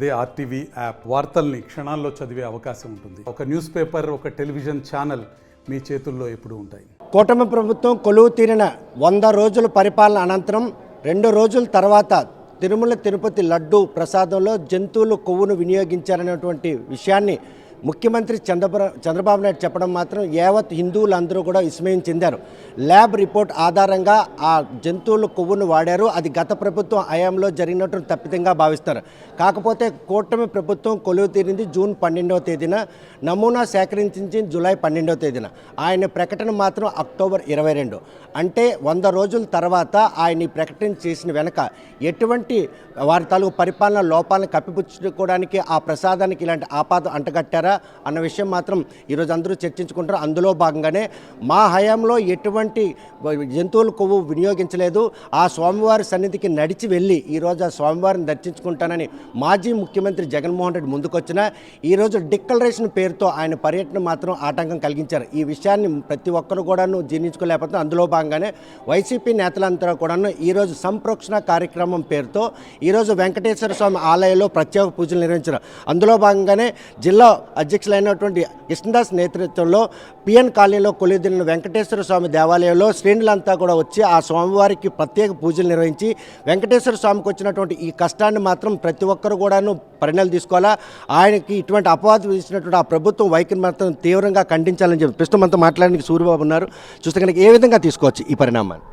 అదే RTV app వార్తల్ని క్షణాల్లో చదివే అవకాశం ఉంటుంది. ఒక న్యూస్ పేపర్, ఒక టెలివిజన్ ఛానల్ మీ చేతుల్లో ఎప్పుడూ ఉంటాయి. కూటమి ప్రభుత్వం కొలువు తీరిన 100 రోజుల పరిపాలన అనంతరం 2 రోజుల తర్వాత తిరుమల తిరుపతి లడ్డు ప్రసాదంలో జంతువుల కొవ్వును వినియోగించారనేటువంటి విషయాన్ని ముఖ్యమంత్రి చంద్రబాబు నాయుడు చెప్పడం మాత్రం యావత్ హిందువులందరూ కూడా విస్మయం చెందారు. ల్యాబ్ రిపోర్ట్ ఆధారంగా ఆ జంతువుల కొవ్వును వాడారు. అది గత ప్రభుత్వం హయాంలో జరిగినటువంటి తప్పిదంగా భావిస్తారు. కాకపోతే కూటమి ప్రభుత్వం కొలువు తీరింది జూన్ 12వ తేదీన, నమూనా సేకరించింది జూలై 12వ తేదీన. ఆయన ప్రకటన మాత్రం అక్టోబర్ 22. అంటే 100 రోజుల తర్వాత ఆయన ఈ ప్రకటన చేసిన వెనక ఎటువంటి వారి తాలూకు పరిపాలన లోపాలను కప్పిపుచ్చుకోవడానికి ఆ ప్రసాదానికి ఇలాంటి ఆపాదం అంటగట్టారా అన్న విషయం మాత్రం ఈరోజు అందరూ చర్చించుకుంటారు. అందులో భాగంగానే మా హయాంలో ఎటువంటి జంతువుల కొవ్వు వినియోగించలేదు, ఆ స్వామివారి సన్నిధికి నడిచి వెళ్ళి ఈరోజు ఆ స్వామివారిని దర్శించుకుంటానని మాజీ ముఖ్యమంత్రి జగన్మోహన్ రెడ్డి ముందుకొచ్చిన ఈరోజు డిక్లరేషన్ పేరుతో ఆయన పర్యటన మాత్రం ఆటంకం కలిగించారు. ఈ విషయాన్ని ప్రతి ఒక్కరు కూడాను జీర్ణించుకోలేకపోతే అందులో భాగంగానే వైసీపీ నేతలంతా కూడాను ఈరోజు సంప్రోక్షణ కార్యక్రమం పేరుతో ఈరోజు వెంకటేశ్వర స్వామి ఆలయంలో ప్రత్యేక పూజలు నిర్వహించారు. అందులో భాగంగానే జిల్లా అధ్యక్షులైనటువంటి కృష్ణదాస్ నేతృత్వంలో పిఎన్ కాలనీలో కొలువుదీరిన వెంకటేశ్వర స్వామి దేవాలయంలో శ్రేణులంతా కూడా వచ్చి ఆ స్వామివారికి ప్రత్యేక పూజలు నిర్వహించి వెంకటేశ్వర స్వామికి వచ్చినటువంటి ఈ కష్టాన్ని మాత్రం ప్రతి ఒక్కరు కూడాను పరిణామాలు తీసుకోవాలా, ఆయనకి ఇటువంటి అపవాదం ఇచ్చినటువంటి ఆ ప్రభుత్వం వైఖరి మాత్రం తీవ్రంగా ఖండించాలని చెప్పి ప్రస్తుతం అంతా మాట్లాడడానికి సూర్యబాబు ఉన్నారు. చూస్తే కనుక ఏ విధంగా తీసుకోవచ్చు ఈ పరిణామాన్ని?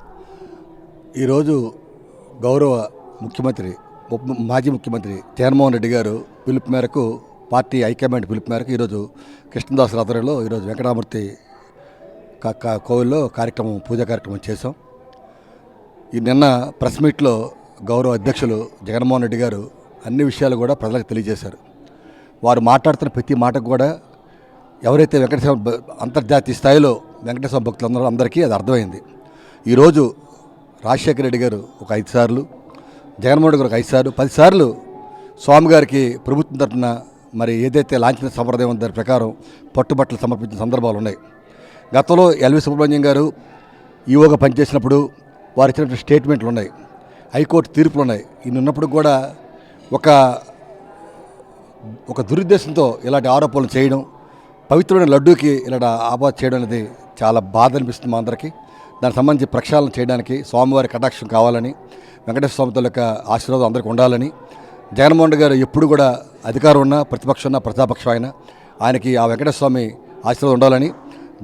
ఈరోజు గౌరవ ముఖ్యమంత్రి మాజీ ముఖ్యమంత్రి జగన్మోహన్ రెడ్డి గారు పిలుపు మేరకు, పార్టీ హైకమాండ్ పిలుపు మేరకు ఈరోజు కృష్ణదాస్ ఆధ్వర్యంలో ఈరోజు వెంకటరామూర్తి కోవిల్లో పూజా కార్యక్రమం చేశాం. ఈ నిన్న ప్రెస్ మీట్లో గౌరవ అధ్యక్షులు జగన్మోహన్ రెడ్డి గారు అన్ని విషయాలు కూడా ప్రజలకు తెలియజేశారు. వారు మాట్లాడుతున్న ప్రతి మాటకు కూడా ఎవరైతే వెంకటేశ్వర అంతర్జాతీయ స్థాయిలో వెంకటేశ్వర భక్తులందరూ అందరికీ అది అర్థమైంది. ఈరోజు రాజశేఖర రెడ్డి గారు ఒక 5 సార్లు, జగన్మోహన్ రెడ్డి గారు ఒక 5 సార్లు, 10 సార్లు స్వామిగారికి ప్రభుత్వం తరఫున మరి ఏదైతే లాంఛన సంప్రదాయం దాని ప్రకారం పట్టుబట్టలు సమర్పించిన సందర్భాలు ఉన్నాయి. గతంలో ఎల్వి సుబ్రహ్మణ్యం గారు ఈవోగా పనిచేసినప్పుడు వారు ఇచ్చినటువంటి స్టేట్మెంట్లు ఉన్నాయి, హైకోర్టు తీర్పులు ఉన్నాయి. ఈయన ఉన్నప్పుడు కూడా ఒక దురుద్దేశంతో ఇలాంటి ఆరోపణలు చేయడం, పవిత్రమైన లడ్డూకి ఇలాంటి ఆపాద చేయడం అనేది చాలా బాధ అనిపిస్తుంది మా అందరికీ. దానికి సంబంధించి ప్రక్షాళన చేయడానికి స్వామివారి కటాక్షం కావాలని, వెంకటేశ్వర స్వామి యొక్క ఆశీర్వాదం అందరికీ ఉండాలని, జగన్మోహన్ రెడ్డి గారు ఎప్పుడు కూడా అధికారం ఉన్నా, ప్రతిపక్షం ఉన్నా, ప్రజాపక్షం అయినా ఆయనకి ఆ వెంకటేశ్వర స్వామి ఆశీర్వాదం ఉండాలని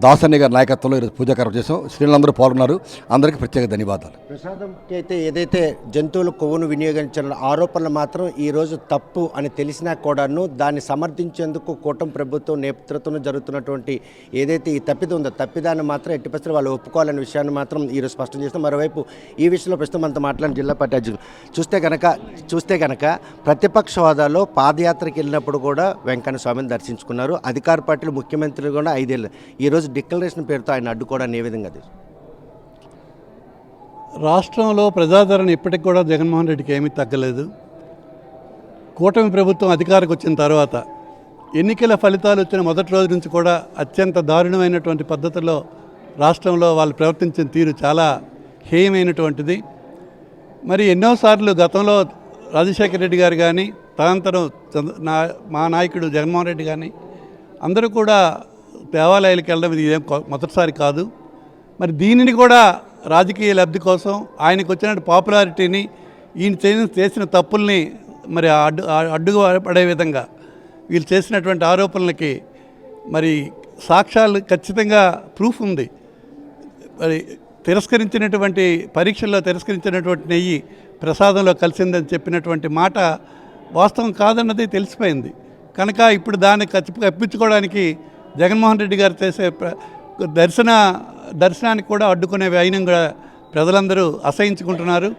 దాసన్ని గారి నాయకత్వంలో ఈరోజు పూజా కార్యక్రమం చేసాం. శ్రీలందరూ పాల్గొన్నారు. అందరికీ ప్రత్యేక ధన్యవాదాలు. ప్రసాదంకి అయితే ఏదైతే జంతువుల కొవ్వును వినియోగించిన ఆరోపణలు మాత్రం ఈరోజు తప్పు అని తెలిసినా కూడాను దాన్ని సమర్థించేందుకు కూటమి ప్రభుత్వం నేతృత్వంలో జరుగుతున్నటువంటి ఏదైతే ఈ తప్పిదం ఉందో తప్పిదాన్ని మాత్రం ఎట్టి పరిస్థితుల్లో వాళ్ళు ఒప్పుకోవాలనే విషయాన్ని మాత్రం ఈరోజు స్పష్టం చేస్తాం. మరోవైపు ఈ విషయంలో ప్రస్తుతం అంతా మాట్లాడిన జిల్లా పార్టీ అధ్యక్షులు చూస్తే కనుక ప్రతిపక్ష హోదాలో పాదయాత్రకి వెళ్ళినప్పుడు కూడా వెంకన్న స్వామిని దర్శించుకున్నారు. అధికార పార్టీలు ముఖ్యమంత్రులు కూడా 5 ఏళ్ళు ఈరోజు డిక్లరేషన్ పేరుతో ఆయన అడ్డుకోవడానికి ఏ విధంగా? రాష్ట్రంలో ప్రజాదరణ ఇప్పటికి కూడా జగన్మోహన్ రెడ్డికి ఏమీ తగ్గలేదు. కూటమి ప్రభుత్వం అధికారికి వచ్చిన తర్వాత ఎన్నికల ఫలితాలు వచ్చిన మొదటి రోజు నుంచి కూడా అత్యంత దారుణమైనటువంటి పద్ధతిలో రాష్ట్రంలో వాళ్ళు ప్రవర్తించిన తీరు చాలా హేయమైనటువంటిది. మరి ఎన్నోసార్లు గతంలో రాజశేఖర రెడ్డి గారు కానీ, తదనంతరం మా నాయకుడు జగన్మోహన్ రెడ్డి కానీ అందరూ కూడా దేవాలయాలకు వెళ్ళడం ఇది ఏం మొదటిసారి కాదు. మరి దీనిని కూడా రాజకీయ లబ్ధి కోసం ఆయనకు వచ్చిన పాపులారిటీని, ఈయన చేసిన తప్పుల్ని మరి అడ్డుగా పడే విధంగా వీళ్ళు చేసినటువంటి ఆరోపణలకి మరి సాక్ష్యాలు ఖచ్చితంగా ప్రూఫ్ ఉంది. మరి పరీక్షల్లో తిరస్కరించినటువంటి నెయ్యి ప్రసాదంలో కలిసిందని చెప్పినటువంటి మాట వాస్తవం కాదన్నది తెలిసిపోయింది. కనుక ఇప్పుడు దాన్ని కప్పించుకోవడానికి జగన్మోహన్ రెడ్డి గారు చేసే దర్శనానికి కూడా అడ్డుకునే వైనం కూడా ప్రజలందరూ అసహించుకుంటున్నారు.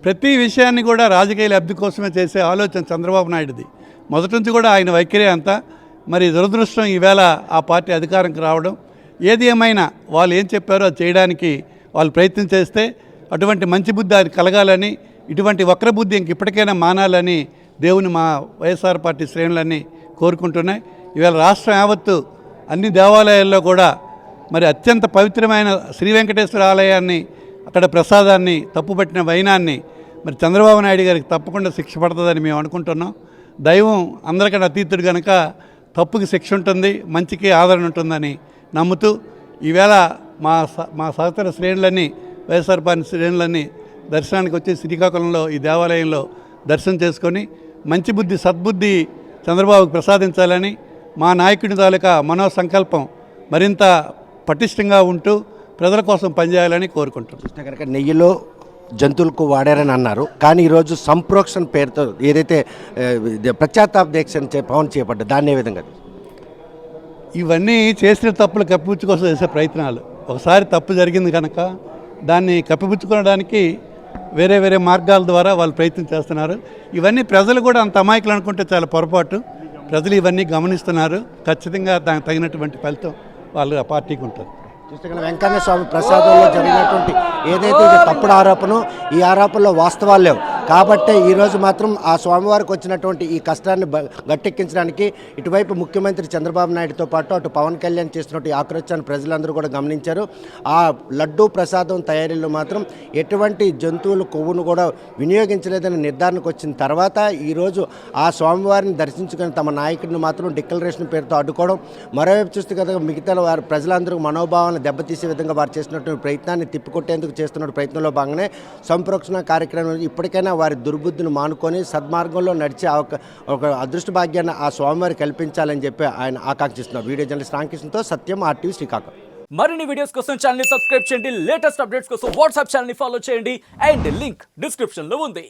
ప్రతి విషయాన్ని కూడా రాజకీయ లబ్ధి కోసమే చేసే ఆలోచన చంద్రబాబు నాయుడుది. మొదటి నుంచి కూడా ఆయన వైఖరి అంతా. మరి దురదృష్టం ఈవేళ ఆ పార్టీ అధికారంకి రావడం. ఏది ఏమైనా వాళ్ళు ఏం చెప్పారో అది చేయడానికి వాళ్ళు ప్రయత్నం చేస్తే అటువంటి మంచి బుద్ధి అది కలగాలని, ఇటువంటి వక్రబుద్ధి ఇంక ఇప్పటికైనా మానాలని దేవుని మా వైఎస్ఆర్ పార్టీ శ్రేణులన్నీ కోరుకుంటున్నాయి. ఈవేళ రాష్ట్రం యావత్తు అన్ని దేవాలయాల్లో కూడా మరి అత్యంత పవిత్రమైన శ్రీ వెంకటేశ్వర ఆలయాన్ని, అక్కడ ప్రసాదాన్ని తప్పుపట్టిన వైనాన్ని మరి చంద్రబాబు నాయుడు గారికి తప్పకుండా శిక్ష పడుతుందని మేము అనుకుంటున్నాం. దైవం అందరికన్నా అతీతుడు కనుక తప్పుకి శిక్ష ఉంటుంది, మంచికి ఆదరణ ఉంటుందని నమ్ముతూ ఈవేళ మా సహచర శ్రేణులన్నీ వైఎస్ఆర్ పార్టీ శ్రేణులన్నీ దర్శనానికి వచ్చి శ్రీకాకుళంలో ఈ దేవాలయంలో దర్శనం చేసుకొని మంచి బుద్ధి సద్బుద్ధి చంద్రబాబుకు ప్రసాదించాలని మా నాయకుడి తాలూకా మనోసంకల్పం మరింత పటిష్టంగా ఉంటూ ప్రజల కోసం పనిచేయాలని కోరుకుంటున్నాం. చూస్తే కనుక నెయ్యిలో జంతువులకు వాడారని అన్నారు, కానీ ఈరోజు సంప్రోక్షణ పేరుతో ఏదైతే పశ్చాత్తాప దీక్ష పవన్ చేపడ్డా దాన్ని ఏ విధంగా? ఇవన్నీ చేసిన తప్పులు కప్పిపుచ్చుకోసం చేసే ప్రయత్నాలు. ఒకసారి తప్పు జరిగింది కనుక దాన్ని కప్పిపుచ్చుకోవడానికి వేరే వేరే మార్గాల ద్వారా వాళ్ళు ప్రయత్నం చేస్తున్నారు. ఇవన్నీ ప్రజలు కూడా అంత అమాయకులు అనుకుంటే చాలా పొరపాటు. ప్రజలు ఇవన్నీ గమనిస్తున్నారు. ఖచ్చితంగా దానికి తగినటువంటి ఫలితం వాళ్ళు ఆ పార్టీకి ఉంటుంది. చూస్తే కనుక వెంకన్న స్వామి ప్రసాదంలో జరిగినటువంటి ఏదైతే ఇది తప్పుడు ఆరోపణ, ఈ ఆరోపణలో వాస్తవాలు లేవు. కాబట్టే ఈరోజు మాత్రం ఆ స్వామివారికి వచ్చినటువంటి ఈ కష్టాన్ని గట్టెక్కించడానికి ఇటువైపు ముఖ్యమంత్రి చంద్రబాబు నాయుడుతో పాటు అటు పవన్ కళ్యాణ్ చేస్తున్నట్టు ఈ ఆక్రోశాన్ని ప్రజలందరూ కూడా గమనించారు. ఆ లడ్డూ ప్రసాదం తయారీలో మాత్రం ఎటువంటి జంతువుల కొవ్వును కూడా వినియోగించలేదని నిర్ధారణకు వచ్చిన తర్వాత ఈరోజు ఆ స్వామివారిని దర్శించుకొని తమ నాయకుడిని మాత్రం డిక్లరేషన్ పేరుతో అడ్డుకోవడం, మరోవైపు చూస్తే కదా మిగతా వారి ప్రజలందరూ మనోభావాలను దెబ్బతీసే విధంగా వారు చేసినటువంటి ప్రయత్నాన్ని తిప్పికొట్టేందుకు చేస్తున్న ప్రయత్నంలో భాగంగానే సంప్రోక్షణ కార్యక్రమం ఇప్పటికైనా వారి దుర్బుద్ధిని మానుకొని సద్మార్గంలో నడిచే ఒక అదృష్ట భాగ్యాన్ని ఆ స్వామివారి కల్పించాలని చెప్పి ఆయన ఆకాంక్షిస్తున్నారు. వీడియో జర్నలిస్ట్ రామకృష్ణతో సత్యం, RTV శ్రీకాకుళం. మరిన్ని వీడియోస్ కోసం ఛానల్ ని సబ్స్క్రైబ్ చేయండి, లేటెస్ట్ అప్డేట్స్ కోసం వాట్సాప్ ఛానల్ ని ఫాలో చేయండి అండ్ లింక్ డిస్క్రిప్షన్ లో ఉంది.